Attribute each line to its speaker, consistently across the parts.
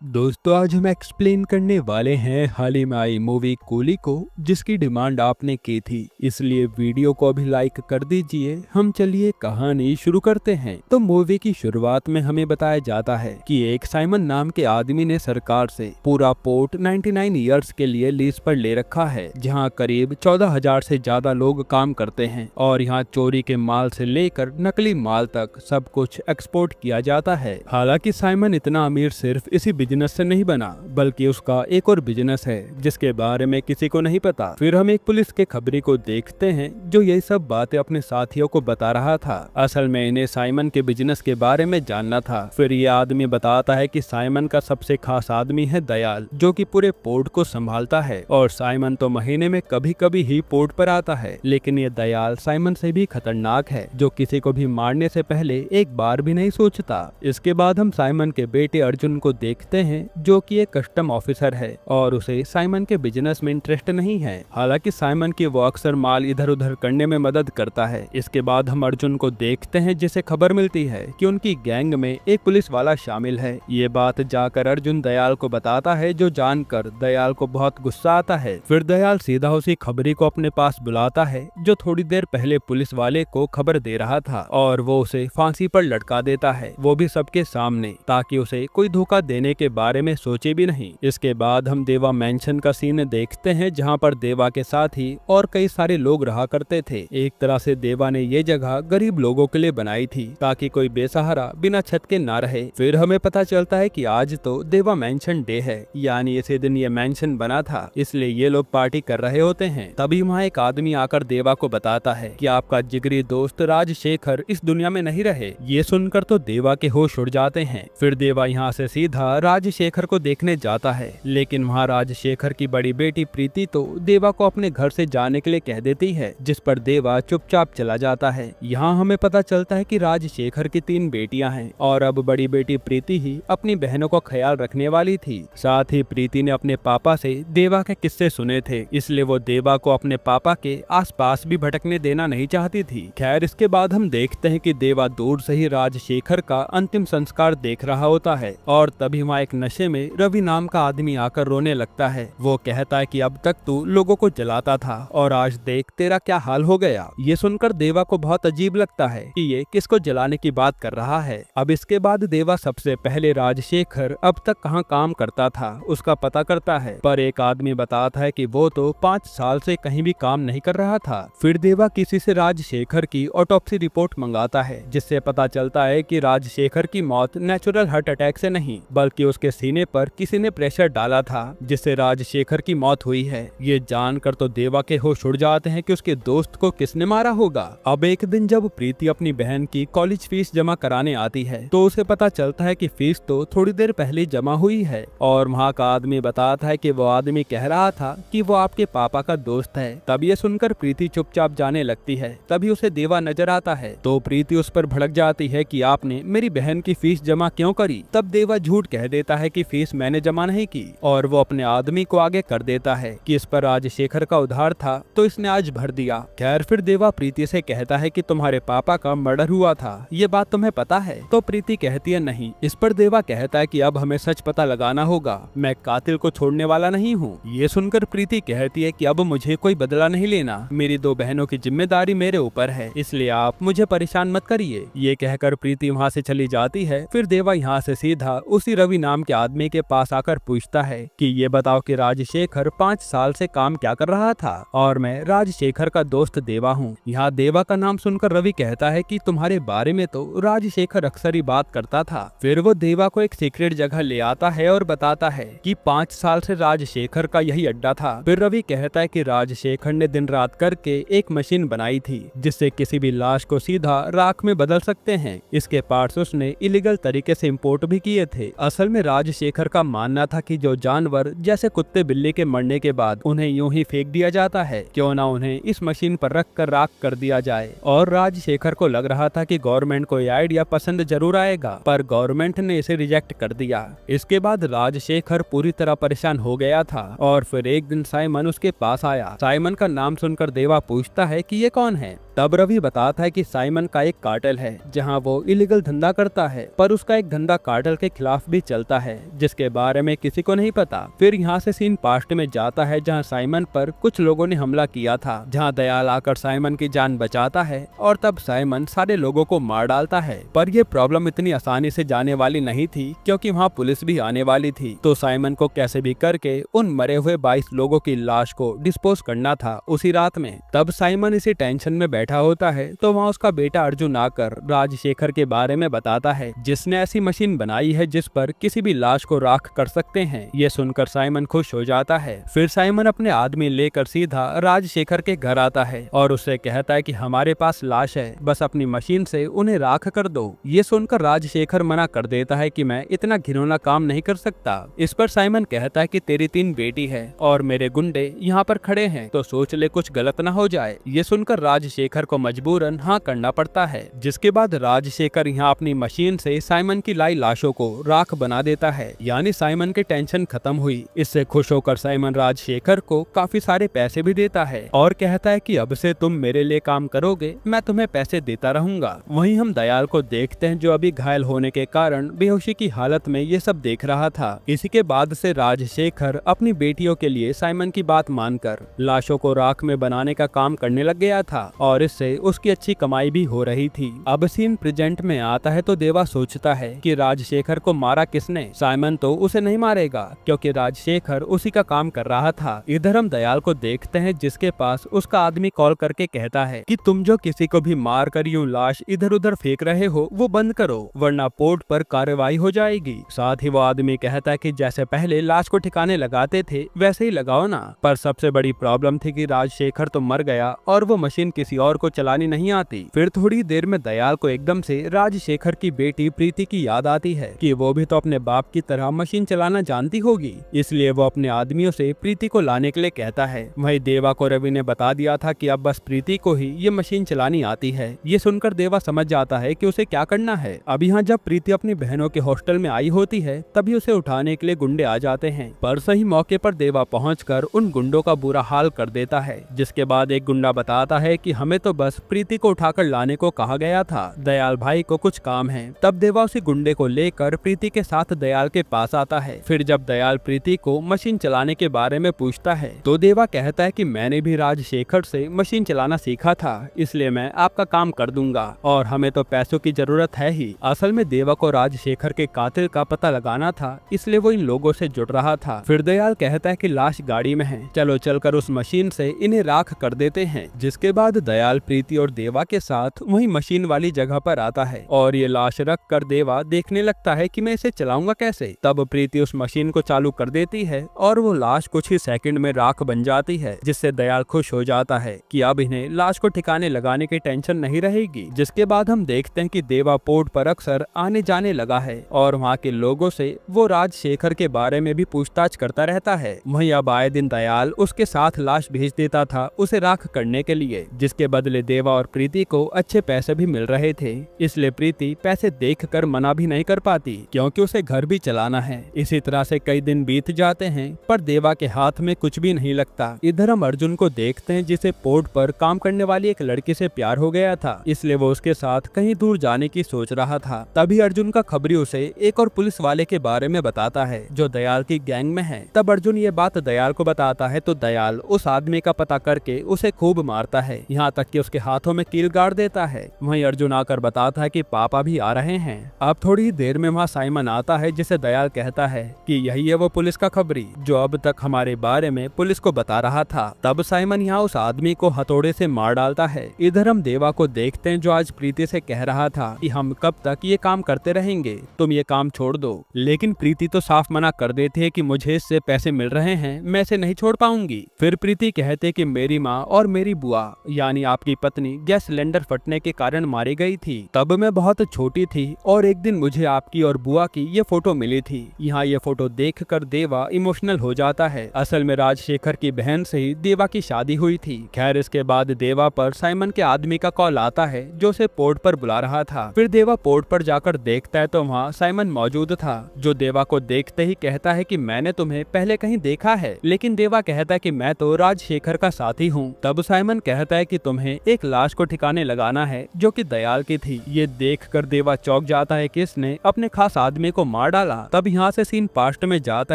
Speaker 1: दोस्तों, आज हम एक्सप्लेन करने वाले हैं हाल ही में आई मूवी कूली को, जिसकी डिमांड आपने की थी। इसलिए वीडियो को अभी लाइक कर दीजिए। हम चलिए कहानी शुरू करते हैं। तो मूवी की शुरुआत में हमें बताया जाता है कि एक साइमन नाम के आदमी ने सरकार से पूरा पोर्ट 99 ईयर्स के लिए लीज पर ले रखा है, जहां करीब 14,000 से ज्यादा लोग काम करते हैं और यहां चोरी के माल से लेकर नकली माल तक सब कुछ एक्सपोर्ट किया जाता है। हालांकि साइमन इतना अमीर सिर्फ इसी बिजनेस से नहीं बना, बल्कि उसका एक और बिजनेस है जिसके बारे में किसी को नहीं पता। फिर हम एक पुलिस के खबरी को देखते हैं जो ये सब बातें अपने साथियों को बता रहा था। असल में इन्हें साइमन के बिजनेस के बारे में जानना था। फिर ये आदमी बताता है कि साइमन का सबसे खास आदमी है दयाल, जो कि पूरे पोर्ट को संभालता है। और साइमन तो महीने में कभी कभी ही पोर्ट पर आता है, लेकिन ये दयाल साइमन से भी खतरनाक है, जो किसी को भी मारने से पहले एक बार भी नहीं सोचता। इसके बाद हम साइमन के बेटे अर्जुन को देखते हैं, जो कि एक कस्टम ऑफिसर है और उसे साइमन के बिजनेस में इंटरेस्ट नहीं है। हालांकि साइमन की वो अक्सर माल इधर उधर करने में मदद करता है। इसके बाद हम अर्जुन को देखते हैं, जिसे खबर मिलती है कि उनकी गैंग में एक पुलिस वाला शामिल है। ये बात जाकर अर्जुन दयाल को बताता है, जो जानकर दयाल को बहुत गुस्सा आता है। फिर दयाल सीधा उसी खबरी को अपने पास बुलाता है, जो थोड़ी देर पहले पुलिस वाले को खबर दे रहा था, और वो उसे फांसी पर लटका देता है, वो भी सबके सामने, ताकि उसे कोई धोखा देने के बारे में सोचे भी नहीं। इसके बाद हम देवा मैंशन का सीन देखते हैं, जहां पर देवा के साथ ही और कई सारे लोग रहा करते थे। एक तरह से देवा ने ये जगह गरीब लोगों के लिए बनाई थी, ताकि कोई बेसहारा बिना छत के ना रहे। फिर हमें पता चलता है कि आज तो देवा मैंशन डे है, यानी इसी दिन ये मैंशन बना था, इसलिए ये लोग पार्टी कर रहे होते हैं। तभी वहाँ एक आदमी आकर देवा को बताता है कि आपका जिगरी दोस्त राजशेखर इस दुनिया में नहीं रहे। ये सुनकर तो देवा के होश उड़ जाते हैं। फिर देवा यहाँ से सीधा राजशेखर को देखने जाता है, लेकिन वहाँ राजशेखर की बड़ी बेटी प्रीति तो देवा को अपने घर से जाने के लिए कह देती है, जिस पर देवा चुपचाप चला जाता है। यहाँ हमें पता चलता है कि राजशेखर की 3 बेटियां हैं और अब बड़ी बेटी प्रीति ही अपनी बहनों का ख्याल रखने वाली थी। साथ ही प्रीति ने अपने पापा से देवा के किस्से सुने थे, इसलिए वो देवा को अपने पापा के आसपास भी भटकने देना नहीं चाहती थी। खैर, इसके बाद हम देखते हैं कि देवा दूर से ही राजशेखर का अंतिम संस्कार देख रहा होता है, और तभी वहाँ एक नशे में रवि नाम का आदमी आकर रोने लगता है। वो कहता है कि अब तक तू लोगों को जलाता था और आज देख तेरा क्या हाल हो गया। ये सुनकर देवा को बहुत अजीब लगता है कि ये किसको जलाने की बात कर रहा है। अब इसके बाद देवा सबसे पहले राजशेखर अब तक कहाँ काम करता था उसका पता करता है, पर एक आदमी बताता है कि वो तो 5 साल से कहीं भी काम नहीं कर रहा था। फिर देवा किसी से राजशेखर की ऑटोप्सी रिपोर्ट मंगाता है, जिससे पता चलता है कि राजशेखर की मौत नेचुरल हार्ट अटैक से नहीं, बल्कि उसके सीने पर किसी ने प्रेशर डाला था, जिससे राजशेखर की मौत हुई है। ये जानकर तो देवा के होश उड़ जाते हैं कि उसके दोस्त को किसने मारा होगा। अब एक दिन जब प्रीति अपनी बहन की कॉलेज फीस जमा कराने आती है, तो उसे पता चलता है कि फीस तो थोड़ी देर पहले जमा हुई है, और वहाँ का आदमी बताता है कि वो आदमी कह रहा था कि वो आपके पापा का दोस्त है। तब ये सुनकर प्रीति चुपचाप जाने लगती है। तभी उसे देवा नजर आता है, तो प्रीति उस पर भड़क जाती है कि आपने मेरी बहन की फीस जमा क्यों करी। तब देवा झूठ कह देता है कि फीस मैंने जमा नहीं की, और वो अपने आदमी को आगे कर देता है कि इस पर राजशेखर का उधार था तो इसने आज भर दिया। खैर, फिर देवा प्रीति से कहता है कि तुम्हारे पापा का मर्डर हुआ था, ये बात तुम्हें पता है। तो प्रीति कहती है नहीं। इस पर देवा कहता है कि अब हमें सच पता लगाना होगा, मैं कातिल को छोड़ने वाला नहीं हूँ। ये सुनकर प्रीति कहती है कि अब मुझे कोई बदला नहीं लेना, मेरी 2 बहनों की जिम्मेदारी मेरे ऊपर है, इसलिए आप मुझे परेशान मत करिए। ये कहकर प्रीति वहाँ से चली जाती है। फिर देवा यहाँ से सीधा उसी रवि नाम के आदमी के पास आकर पूछता है कि ये बताओ कि राजशेखर 5 साल से काम क्या कर रहा था, और मैं राजशेखर का दोस्त देवा हूँ। यहाँ देवा का नाम सुनकर रवि कहता है कि तुम्हारे बारे में तो राजशेखर अक्सर ही बात करता था। फिर वो देवा को एक सीक्रेट जगह ले आता है और बताता है कि 5 साल से राजशेखर का यही अड्डा था। फिर रवि कहता है कि राजशेखर ने दिन रात करके एक मशीन बनाई थी, जिससे किसी भी लाश को सीधा राख में बदल सकते हैं। इसके पार्ट्स उसने इलीगल तरीके से इंपोर्ट भी किए थे। असल में राजशेखर का मानना था कि जो जानवर जैसे कुत्ते बिल्ली के मरने के बाद उन्हें यूं ही फेंक दिया जाता है, क्यों ना उन्हें इस मशीन पर रख कर राख कर दिया जाए। और राजशेखर को लग रहा था कि गवर्नमेंट को यह आइडिया पसंद जरूर आएगा, पर गवर्नमेंट ने इसे रिजेक्ट कर दिया। इसके बाद राजशेखर पूरी तरह परेशान हो गया था, और फिर एक दिन साइमन उसके पास आया। साइमन का नाम सुनकर देवा पूछता है कि ये कौन है। तब रवि बताता है कि साइमन का एक कार्टेल है जहां वो इलीगल धंधा करता है, पर उसका एक धंधा कार्टेल के खिलाफ भी चलता है जिसके बारे में किसी को नहीं पता। फिर यहाँ से सीन पास्ट में जाता है जहाँ साइमन पर कुछ लोगों ने हमला किया था, जहाँ दयाल आकर साइमन की जान बचाता है और तब साइमन सारे लोगों को मार डालता है। पर ये प्रॉब्लम इतनी आसानी से जाने वाली नहीं थी क्योंकि वहाँ पुलिस भी आने वाली थी, तो साइमन को कैसे भी करके उन मरे हुए 22 लोगों की लाश को डिस्पोज करना था उसी रात में। तब साइमन इसी टेंशन में बैठा होता है तो वहाँ उसका बेटा अर्जुन आकर राजशेखर के बारे में बताता है जिसने ऐसी मशीन बनाई है जिस पर किसी भी लाश को राख कर सकते हैं। ये सुनकर साइमन खुश हो जाता है। फिर साइमन अपने आदमी लेकर सीधा राजशेखर के घर आता है और उससे कहता है कि हमारे पास लाश है, बस अपनी मशीन से उन्हें राख कर दो। ये सुनकर राजशेखर मना कर देता है कि मैं इतना घिनौना काम नहीं कर सकता। इस पर साइमन कहता है कि तेरी 3 बेटी है और मेरे गुंडे यहाँ पर खड़े हैं, तो सोच ले कुछ गलत ना हो जाए। ये सुनकर राजशेखर को मजबूरन हाँ करना पड़ता है, जिसके बाद राजशेखर यहाँ अपनी मशीन से साइमन की लाई लाशों को राख बना देता है। यानी साइमन की टेंशन खत्म हुई। इससे खुश होकर साइमन राजशेखर को काफी सारे पैसे भी देता है और कहता है कि अब से तुम मेरे लिए काम करोगे, मैं तुम्हें पैसे देता रहूंगा। वहीं हम दयाल को देखते हैं जो अभी घायल होने के कारण बेहोशी की हालत में ये सब देख रहा था। इसी के बाद से राजशेखर अपनी बेटियों के लिए साइमन की बात मानकर लाशों को राख में बनाने का काम करने लग गया था और इससे उसकी अच्छी कमाई भी हो रही थी। अब सीन प्रेजेंट में आता है तो देवा सोचता है कि राजशेखर को मारा किसने। साइमन तो उसे नहीं मारेगा क्योंकि राजशेखर उसी का काम कर रहा था। इधर हम दयाल को देखते हैं जिसके पास उसका आदमी कॉल करके कहता है कि तुम जो किसी को भी मार कर यूं लाश इधर उधर फेंक रहे हो वो बंद करो, वरना पोर्ट पर कार्रवाई हो जाएगी। साथ ही वो आदमी कहता है कि जैसे पहले लाश को ठिकाने लगाते थे वैसे ही लगाओ ना। पर सबसे बड़ी प्रॉब्लम थी कि राजशेखर तो मर गया और वो मशीन किसी और को चलानी नहीं आती। फिर थोड़ी देर में दयाल को एकदम से राजशेखर की बेटी प्रीति की याद आती है कि वो भी तो अपने बाप की तरह मशीन चलाना जानती होगी, इसलिए वो अपने आदमियों से प्रीति को लाने के लिए कहता है। वही देवा को रवि ने बता दिया था कि अब बस प्रीति को ही ये मशीन चलानी आती है। ये सुनकर देवा समझ जाता है कि उसे क्या करना है। अब यहाँ जब प्रीति अपनी बहनों के हॉस्टल में आई होती है तभी उसे उठाने के लिए गुंडे आ जाते हैं, पर सही मौके पर देवा पहुंचकर उन गुंडों का बुरा हाल कर देता है। जिसके बाद एक गुंडा बताता है कि हमें तो बस प्रीति को उठाकर लाने को कहा गया था, दयाल भाई को कुछ काम है। तब देवा उसी गुंडे को लेकर प्रीति के साथ दयाल के पास आता है। फिर जब दयाल प्रीति को मशीन चलाने के बारे में पूछता है तो देवा कहता है कि मैंने भी राजशेखर से मशीन चलाना सीखा था, इसलिए मैं आपका काम कर दूंगा और हमें तो पैसों की जरूरत है ही। असल में देवा को राजशेखर के कातिल का पता लगाना था, इसलिए वो इन लोगों से जुड़ रहा था। फिर दयाल कहता है कि लाश गाड़ी में है, चलो चलकर उस मशीन से इन्हें राख कर देते हैं। जिसके बाद दयाल प्रीति और देवा के साथ वही मशीन वाली जगह पर आता है और ये लाश रख कर देवा देखने लगता है कि मैं इसे चलाऊंगा कैसे। तब प्रीति उस मशीन को चालू कर देती है और वो लाश कुछ ही सेकंड में राख बन जाती है, जिससे दयाल खुश हो जाता है कि अब इन्हें लाश को ठिकाने लगाने की टेंशन नहीं रहेगी। जिसके बाद हम देखते हैं कि देवा पोर्ट पर अक्सर आने जाने लगा है और वहाँ के लोगों से वो राजशेखर के बारे में भी पूछताछ करता रहता है। वहीं अब आए दिन दयाल उसके साथ लाश भेज देता था उसे राख करने के लिए, जिसके बदले देवा और प्रीति को अच्छे पैसे भी मिल रहे थे। इसलिए प्रीति पैसे देखकर मना भी नहीं कर पाती क्योंकि उसे घर भी चलाना है। इसी तरह से कई दिन बीत जाते हैं पर देवा के हाथ में कुछ भी नहीं लगता। इधर हम अर्जुन को देखते हैं जिसे पोर्ट पर काम करने वाली एक लड़की से प्यार हो गया था, इसलिए वो उसके साथ कहीं दूर जाने की सोच रहा था। तभी अर्जुन का खबरी उसे एक और पुलिस वाले के बारे में बताता है जो दयाल की गैंग में है। तब अर्जुन ये बात दयाल को बताता है तो दयाल उस आदमी का पता करके उसे खूब मारता है, यहाँ तक कि उसके हाथों में कील गाड़ देता है। वहीं अर्जुन आकर बताता है कि पापा भी आ रहे हैं। अब थोड़ी देर में वहाँ साइमन आता है जिसे दयाल कहता है कि यही है वो पुलिस का खबरी जो अब तक हमारे बारे में पुलिस को बता रहा था। तब साइमन यहाँ उस आदमी को हथौड़े से मार डालता है। इधर हम देवा को देखते हैं जो आज प्रीति से कह रहा था कि हम कब तक ये काम करते रहेंगे, तुम ये काम छोड़ दो। लेकिन प्रीति तो साफ मना कर देती है कि मुझे इससे पैसे मिल रहे हैं, मैं इसे नहीं छोड़ पाऊंगी। फिर प्रीति कहते कि मेरी माँ और मेरी बुआ यानी आपकी पत्नी गैस सिलेंडर फटने के कारण मारी गई थी। तब मैं बहुत छोटी थी और एक दिन मुझे आपकी और बुआ की ये फोटो मिली थी। यहाँ ये फोटो देखकर देवा इमोशनल हो जाता है। असल में राजशेखर की बहन से ही देवा की शादी हुई थी। खैर इसके बाद देवा पर साइमन के आदमी का कॉल आता है जो उसे पोर्ट पर बुला रहा था। फिर देवा पोर्ट पर जाकर देखता है तो वहाँ साइमन मौजूद था जो देवा को देखते ही कहता है कि मैंने तुम्हें पहले कहीं देखा है। लेकिन देवा कहता है कि मैं तो राजशेखर का साथी हूँ। तब साइमन कहता है कि तुम्हें तुम्हें एक लाश को ठिकाने लगाना है जो कि दयाल की थी। ये देखकर देवा चौंक जाता है कि इसने अपने खास आदमी को मार डाला। तब यहाँ से सीन पास्ट में जाता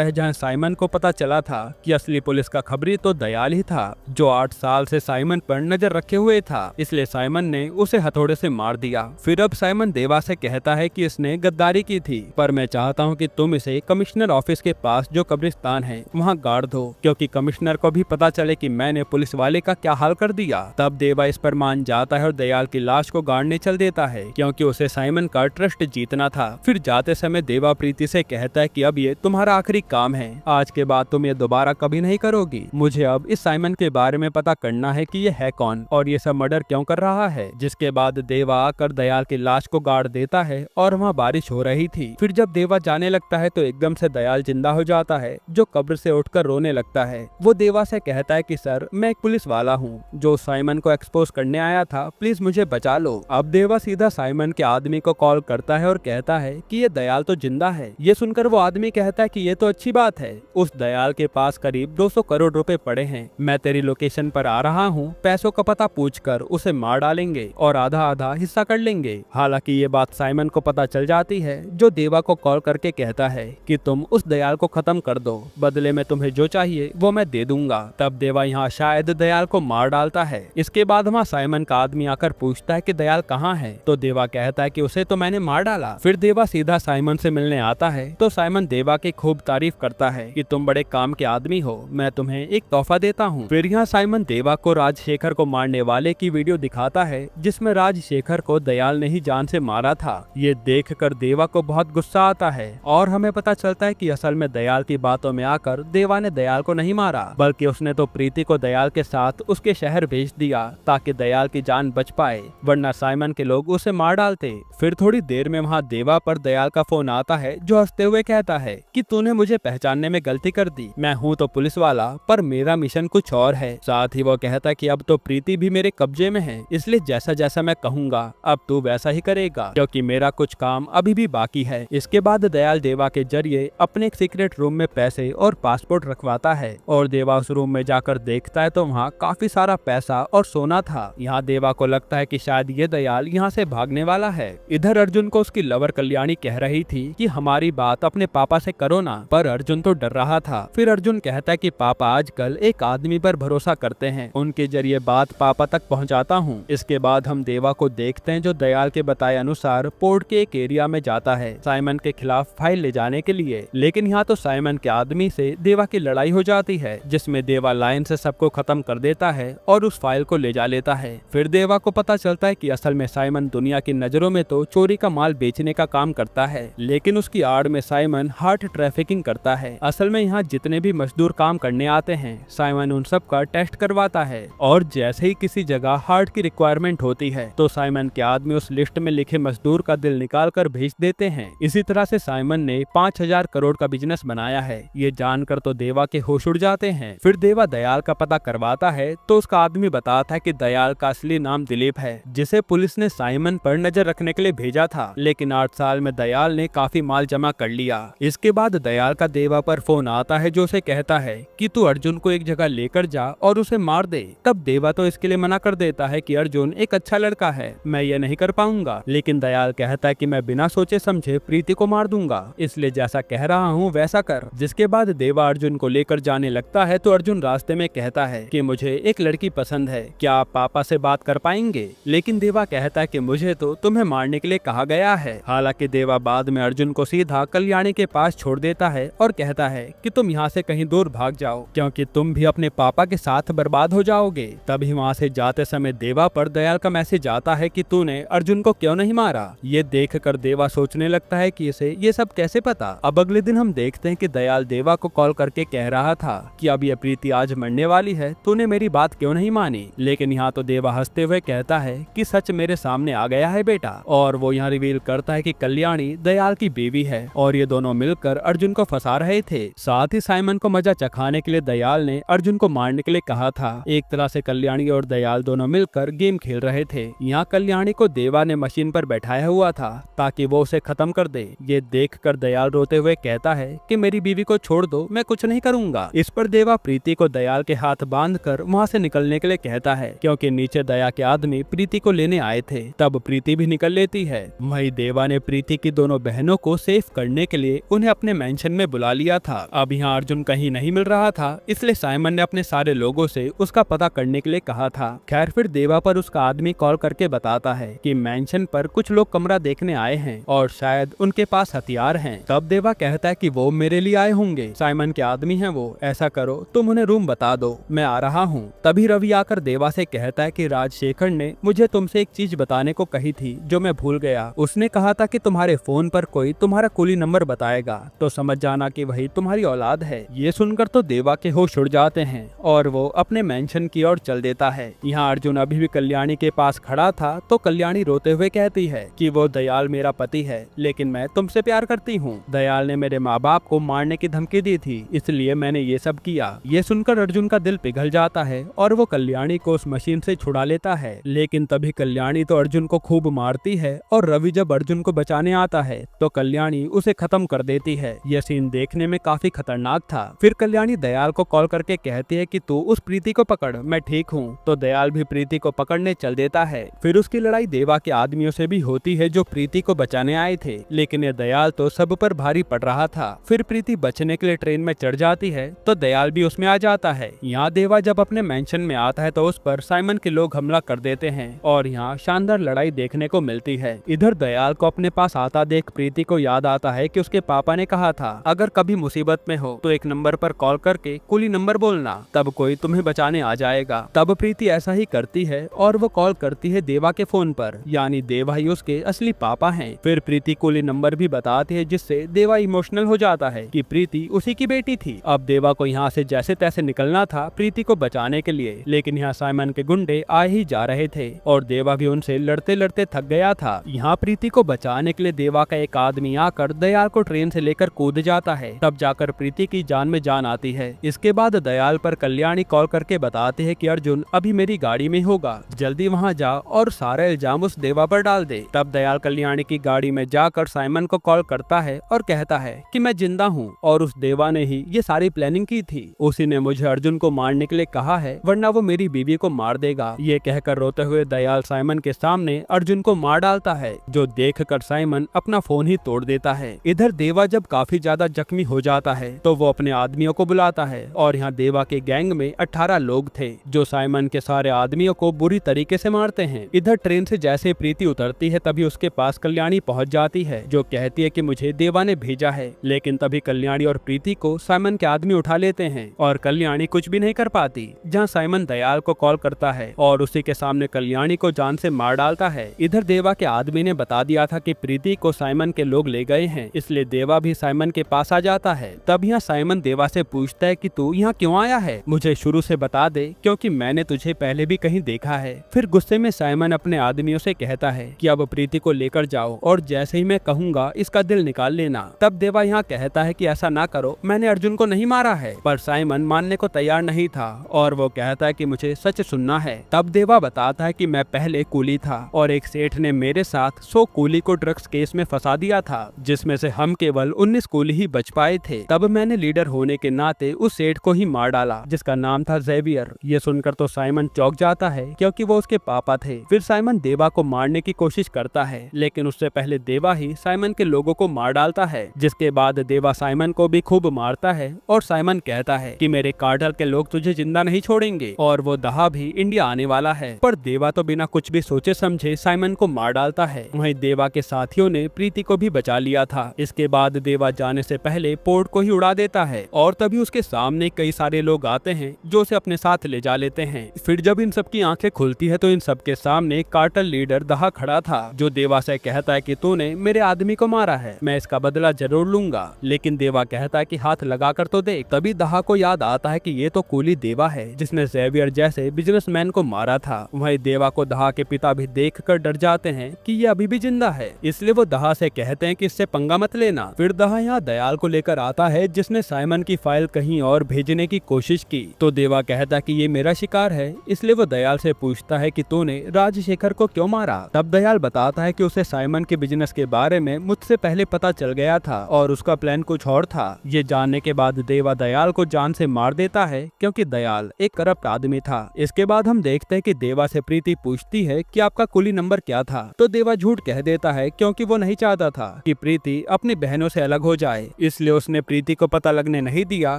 Speaker 1: है जहाँ साइमन को पता चला था कि असली पुलिस का खबरी तो दयाल ही था, जो 8 साल से साइमन पर नजर रखे हुए था। इसलिए साइमन ने उसे हथौड़े से मार दिया। फिर अब साइमन देवा से कहता है कि इसने गद्दारी की थी, पर मैं चाहता हूँ कि तुम इसे कमिश्नर ऑफिस के पास जो कब्रिस्तान है वहाँ गाड़ दो, क्योंकि कमिश्नर को भी पता चले कि मैंने पुलिस वाले का क्या हाल कर दिया। तब देवा इस पर मान जाता है और दयाल की लाश को गाड़ने चल देता है, क्योंकि उसे साइमन का ट्रस्ट जीतना था। फिर जाते समय देवा प्रीति से कहता है कि अब ये तुम्हारा आखिरी काम है, आज के बाद तुम ये दोबारा कभी नहीं करोगी। मुझे अब इस साइमन के बारे में पता करना है कि ये है कौन और ये सब मर्डर क्यों कर रहा है। जिसके बाद देवा आकर दयाल की लाश को गाड़ देता है और वहाँ बारिश हो रही थी। फिर जब देवा जाने लगता है तो एकदम से दयाल जिंदा हो जाता है, जो कब्र से उठकर रोने लगता है। वो देवा से कहता है कि सर, मैं एक पुलिस वाला हूँ जो साइमन को एक्सपोज करने आया था, प्लीज मुझे बचा लो। अब देवा सीधा साइमन के आदमी को कॉल करता है और कहता है कि ये दयाल तो जिंदा है। ये सुनकर वो आदमी कहता है कि ये तो अच्छी बात है, उस दयाल के पास करीब 200 करोड़ रुपए पड़े हैं, मैं तेरी लोकेशन पर आ रहा हूँ, पैसों का पता पूछकर उसे मार डालेंगे और आधा आधा हिस्सा कर लेंगे। हालांकि ये बात साइमन को पता चल जाती है, जो देवा को कॉल करके कहता है कि तुम उस दयाल को खत्म कर दो, बदले में तुम्हें जो चाहिए वो मैं दे दूंगा। तब देवा यहाँ शायद दयाल को मार डालता है। इसके बाद वहाँ साइमन का आदमी आकर पूछता है कि दयाल कहाँ है, तो देवा कहता है कि उसे तो मैंने मार डाला। फिर देवा सीधा साइमन से मिलने आता है तो साइमन देवा की खूब तारीफ करता है कि तुम बड़े काम के आदमी हो, मैं तुम्हें एक तोहफा देता हूँ। फिर यहाँ साइमन देवा को राजशेखर को मारने वाले की वीडियो दिखाता है, जिसमें राजशेखर को दयाल ने ही जान से मारा था। ये देखकर देवा को बहुत गुस्सा आता है और हमें पता चलता है कि असल में दयाल की बातों में आकर देवा ने दयाल को नहीं मारा, बल्कि उसने तो प्रीति को दयाल के साथ उसके शहर भेज दिया ताकि दयाल की जान बच पाए, वरना साइमन के लोग उसे मार डालते। फिर थोड़ी देर में वहाँ देवा पर दयाल का फोन आता है, जो हंसते हुए कहता है कि तूने मुझे पहचानने में गलती कर दी, मैं हूँ तो पुलिस वाला पर मेरा मिशन कुछ और है। साथ ही वो कहता है कि अब तो प्रीति भी मेरे कब्जे में है, इसलिए जैसा जैसा मैं कहूँगा अब तू वैसा ही करेगा, क्योंकि मेरा कुछ काम अभी भी बाकी है। इसके बाद दयाल देवा के जरिए अपने एक सीक्रेट रूम में पैसे और पासपोर्ट रखवाता है और देवा उस रूम में जाकर देखता है तो वहाँ काफी सारा पैसा और सोना था। यहाँ देवा को लगता है कि शायद ये दयाल यहाँ से भागने वाला है। इधर अर्जुन को उसकी लवर कल्याणी कह रही थी कि हमारी बात अपने पापा से करो ना, पर अर्जुन तो डर रहा था। फिर अर्जुन कहता है कि पापा आजकल एक आदमी पर भरोसा करते हैं, उनके जरिए बात पापा तक पहुँचाता हूँ। इसके बाद हम देवा को देखते हैं जो दयाल के बताए अनुसार पोर्ट के एक एरिया में जाता है साइमन के खिलाफ फाइल ले जाने के लिए। लेकिन यहाँ तो साइमन के आदमी से देवा की लड़ाई हो जाती है, जिसमें देवा लाइन से सबको खत्म कर देता है और उस फाइल को ले जा लेता है। फिर देवा को पता चलता है कि असल में साइमन दुनिया की नजरों में तो चोरी का माल बेचने का काम करता है, लेकिन उसकी आड़ में साइमन हार्ट ट्रैफिकिंग करता है। असल में यहाँ जितने भी मजदूर काम करने आते हैं साइमन उन सब का टेस्ट करवाता है, और जैसे ही किसी जगह हार्ट की रिक्वायरमेंट होती है तो साइमन के आदमी उस लिस्ट में लिखे मजदूर का दिल निकाल कर भेज देते हैं। इसी तरह से साइमन ने 5000 करोड़ का बिजनेस बनाया है। ये जानकर तो देवा के होश उड़ जाते हैं। फिर देवा दयाल का पता करवाता है तो उसका आदमी बताता है कि दयाल का असली नाम दिलीप है, जिसे पुलिस ने साइमन पर नजर रखने के लिए भेजा था, लेकिन 8 साल में दयाल ने काफी माल जमा कर लिया। इसके बाद दयाल का देवा पर फोन आता है जो उसे कहता है कि तू अर्जुन को एक जगह लेकर जा और उसे मार दे। तब देवा तो इसके लिए मना कर देता है कि अर्जुन एक अच्छा लड़का है, मैं ये नहीं कर पाऊंगा, लेकिन दयाल कहता है कि मैं बिना सोचे समझे प्रीति को मार दूंगा, इसलिए जैसा कह रहा हूँ वैसा कर। जिसके बाद देवा अर्जुन को लेकर जाने लगता है तो अर्जुन रास्ते में कहता है कि मुझे एक लड़की पसंद है, क्या आप पापा से बात कर पाएंगे? लेकिन देवा कहता है कि मुझे तो तुम्हें मारने के लिए कहा गया है। हालांकि देवा बाद में अर्जुन को सीधा कल्याणी के पास छोड़ देता है और कहता है कि तुम यहाँ से कहीं दूर भाग जाओ, क्योंकि तुम भी अपने पापा के साथ बर्बाद हो जाओगे। तभी वहाँ से जाते समय देवा पर दयाल का मैसेज आता है कि तूने अर्जुन को क्यों नहीं मारा। ये देखकर देवा सोचने लगता है कि इसे ये सब कैसे पता। अब अगले दिन हम देखते हैं कि दयाल देवा को कॉल करके कह रहा था कि अब ये प्रीति आज मरने वाली है, तूने मेरी बात क्यों नहीं मानी। लेकिन यहाँ तो देवा हंसते हुए कहता है कि सच मेरे सामने आ गया है बेटा, और वो यहाँ रिवील करता है कि कल्याणी दयाल की बीवी है और ये दोनों मिलकर अर्जुन को फंसा रहे थे। साथ ही साइमन को मजा चखाने के लिए दयाल ने अर्जुन को मारने के लिए कहा था। एक तरह से कल्याणी और दयाल दोनों मिलकर गेम खेल रहे थे। यहाँ कल्याणी को देवा ने मशीन पर बैठाया हुआ था ताकि वो उसे खत्म कर दे। ये देखकर दयाल रोते हुए कहता है कि मेरी बीवी को छोड़ दो, मैं कुछ नहीं करूंगा। इस पर देवा प्रीति को दयाल के हाथ बांधकर वहाँ से निकलने के लिए कहता है, क्योंकि नीचे दया के आदमी प्रीति को लेने आए थे। तब प्रीति भी निकल लेती है। वही देवा ने प्रीति की दोनों बहनों को सेफ करने के लिए उन्हें अपने मेंशन में बुला लिया था। अब यहाँ अर्जुन कहीं नहीं मिल रहा था, इसलिए साइमन ने अपने सारे लोगों से उसका पता करने के लिए कहा था। खैर फिर देवा पर उसका आदमी कॉल करके बताता है कि मेंशन पर कुछ लोग कमरा देखने आए हैं और शायद उनके पास हथियार हैं। तब देवा कहता है कि वो मेरे लिए आए होंगे, साइमन के आदमी हैं वो, ऐसा करो तुम उन्हें रूम बता दो, मैं आ रहा हूँ। तभी रवि आकर देवा से कहता है कि राजशेखर ने मुझे तुमसे एक चीज बताने को कही थी जो मैं भूल गया। उसने कहा था कि तुम्हारे फोन पर कोई तुम्हारा कुली नंबर बताएगा तो समझ जाना कि वही तुम्हारी औलाद है। ये सुनकर तो देवा के होश उड़ जाते हैं और वो अपने मेंशन की ओर चल देता है। यहाँ अर्जुन अभी भी कल्याणी के पास खड़ा था तो कल्याणी रोते हुए कहती है कि वो दयाल मेरा पति है, लेकिन मैं तुमसे प्यार करती हूँ। दयाल ने मेरे माँ बाप को मारने की धमकी दी थी, इसलिए मैंने ये सब किया। ये सुनकर अर्जुन का दिल पिघल जाता है और वो कल्याणी को उस मशीन से छुड़ा लेता है। लेकिन तभी कल्याणी तो अर्जुन को खूब मारती है और रवि जब अर्जुन को बचाने आता है तो कल्याणी उसे खत्म कर देती है। यह सीन देखने में काफी खतरनाक था। फिर कल्याणी दयाल को कॉल करके कहती है कि तू उस प्रीति को पकड़, मैं ठीक हूँ। तो दयाल भी प्रीति को पकड़ने चल देता है। फिर उसकी लड़ाई देवा के आदमियों से भी होती है जो प्रीति को बचाने आए थे, लेकिन ये दयाल तो सब पर भारी पड़ रहा था। फिर प्रीति बचने के लिए ट्रेन में चढ़ जाती है तो दयाल भी उसमें आ जाता है। यहाँ देवा जब अपने मेंशन में आता है तो उस पर साइमन के लोग हमला कर देते हैं और यहाँ शानदार लड़ाई देखने को मिलती है। इधर दयाल को अपने पास आता देख प्रीति को याद आता है कि उसके पापा ने कहा था अगर कभी मुसीबत में हो तो एक नंबर पर कॉल करके कुली नंबर बोलना, तब कोई तुम्हें बचाने आ जाएगा। तब प्रीति ऐसा ही करती है और वो कॉल करती है देवा के फोन पर, यानी देवा ही उसके असली पापा हैं। फिर प्रीति कुली नंबर भी बताती है जिससे देवा इमोशनल हो जाता है कि प्रीति उसी की बेटी थी। अब देवा को यहाँ से जैसे तैसे निकलना था प्रीति को बचाने के लिए, लेकिन यहाँ साइमन के गुंडे आ ही जा रहे थे और देवा भी उनसे लड़ते लड़ते थक गया था। यहाँ प्रीति को बचाने के लिए देवा का एक आदमी आकर दयाल को ट्रेन से लेकर कूद जाता है। तब जाकर प्रीति की जान में जान आती है। इसके बाद दयाल पर कल्याणी कॉल करके बताते हैं कि अर्जुन अभी मेरी गाड़ी में होगा, जल्दी वहाँ जा और सारा इल्जाम उस देवा पर डाल दे। तब दयाल कल्याणी की गाड़ी में जाकर साइमन को कॉल करता है और कहता है कि मैं जिंदा हूँ और उस देवा ने ही ये सारी प्लानिंग की थी। उसी ने मुझे अर्जुन को मारने के लिए कहा है, वरना वो मेरी बीवी को मार देगा। ये कहकर रोते हुए दयाल साइमन के सामने अर्जुन को मार डालता है, जो देखकर साइमन अपना फोन ही तोड़ देता है। इधर देवा जब काफी ज्यादा जख्मी हो जाता है तो वो अपने आदमियों को बुलाता है और यहाँ देवा के गैंग में 18 लोग थे जो साइमन के सारे आदमियों को बुरी तरीके से मारते हैं। इधर ट्रेन से जैसे प्रीति उतरती है तभी उसके पास कल्याणी पहुंच जाती है, जो कहती है कि मुझे देवा ने भेजा है। लेकिन तभी कल्याणी और प्रीति को साइमन के आदमी उठा लेते हैं और कल्याणी कुछ भी नहीं कर पाती। जहाँ साइमन दयाल को कॉल करता है और उसी के सामने कल्याणी को जान से मार डालता है। इधर देवा के आदमी ने बता दिया था कि प्रीति को साइमन के लोग ले गए हैं, इसलिए देवा भी साइमन के पास आ जाता है। तब यहाँ साइमन देवा से पूछता है कि तू यहाँ क्यों आया है, मुझे शुरू से बता दे क्योंकि मैंने तुझे पहले भी कहीं देखा है। फिर गुस्से में साइमन अपने आदमियों से कहता है कि अब प्रीति को लेकर जाओ और जैसे ही मैं कहूँगा इसका दिल निकाल लेना। तब देवा यहाँ कहता है कि ऐसा ना करो, मैंने अर्जुन को नहीं मारा है, पर साइमन मानने को तैयार नहीं था और वो कहता है कि मुझे सच सुनना है। तब देवा बताता है कि मैं पहले कूली था और एक सेठ ने मेरे साथ 100 कूली को ड्रग्स केस में फंसा दिया था, जिसमें से हम केवल 19 कूली ही बच पाए थे। तब मैंने लीडर होने के नाते उस सेठ को ही मार डाला जिसका नाम था जेवियर। ये सुनकर तो साइमन चौंक जाता है क्योंकि वो उसके पापा थे। फिर साइमन देवा को मारने की कोशिश करता है, लेकिन उससे पहले देवा ही साइमन के लोगों को मार डालता है, जिसके बाद देवा साइमन को भी खूब मारता है और साइमन कहता है कि मेरे कार्टेल के लोग तुझे जिंदा नहीं छोड़ेंगे और वो दहा भी इंडिया आने वाला है। पर देवा तो बिना कुछ भी सोचे समझे साइमन को मार डालता है। वहीं देवा के साथियों ने प्रीति को भी बचा लिया था। इसके बाद देवा जाने से पहले पोर्ट को ही उड़ा देता है और तभी उसके सामने कई सारे लोग आते हैं जो उसे अपने साथ ले जा लेते हैं। फिर जब इन सब की आंखें खुलती है तो इन सब के सामने कार्टेल लीडर दहा खड़ा था, जो देवा से कहता है कि तूने मेरे आदमी को मारा है, मैं इसका बदला जरूर लूंगा। लेकिन देवा कहता है कि हाथ लगाकर तो देख। तभी दहा को याद आता है कि ये तो कूली देवा है जिसने जेवियर जैसे बिजनेसमैन को मारा था। वहीं देवा को दहा के पिता भी देखकर डर जाते हैं कि ये अभी भी जिंदा है, इसलिए वो दहा से कहते हैं कि इससे पंगा मत लेना। फिर दहा यहाँ दयाल को लेकर आता है जिसने साइमन की फाइल कहीं और भेजने की कोशिश की। तो देवा कहता है कि ये मेरा शिकार है, इसलिए वो दयाल से पूछता है कि तूने राजशेखर को क्यों मारा। तब दयाल बताता है कि उसे साइमन के बिजनेस के बारे में मुझसे पहले पता चल गया था और उसका प्लान कुछ और था। ये जानने के बाद देवा दयाल को जान से मार देता है क्योंकि दयाल एक करप्ट आदमी था। इसके इसके बाद हम देखते हैं कि देवा से प्रीति पूछती है कि आपका कुली नंबर क्या था, तो देवा झूठ कह देता है क्योंकि वो नहीं चाहता था कि प्रीति अपनी बहनों से अलग हो जाए, इसलिए उसने प्रीति को पता लगने नहीं दिया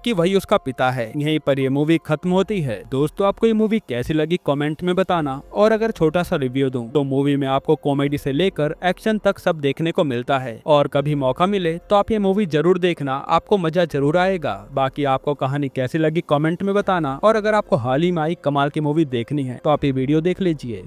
Speaker 1: कि वही उसका पिता है। यहीं पर ये मूवी खत्म होती है। दोस्तों, आपको ये मूवी कैसी लगी कमेंट में बताना, और अगर छोटा सा रिव्यू दूं तो मूवी में आपको कॉमेडी से लेकर एक्शन तक सब देखने को मिलता है, और कभी मौका मिले तो आप ये मूवी जरूर देखना, आपको मजा जरूर आएगा। बाकी आपको कहानी कैसी लगी कमेंट में बताना, और अगर आपको हाल ही में आई कमाल की मूवी देखनी है तो आप ये वीडियो देख लीजिए।